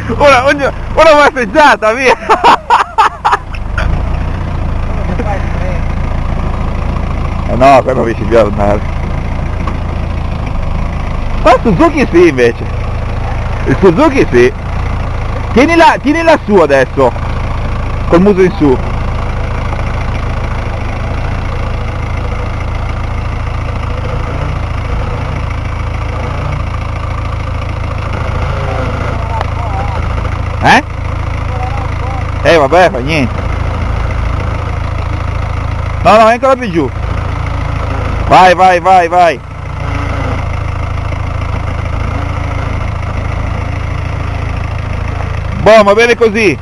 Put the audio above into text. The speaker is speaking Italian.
una passeggiata, via! No, qua non riesci più a andare. Ma il Suzuki sì invece. Il Suzuki sì. Tienila su adesso. Col muso in su. Vabbè, fa niente. No, ancora più giù. Vai. Boh, va bene così.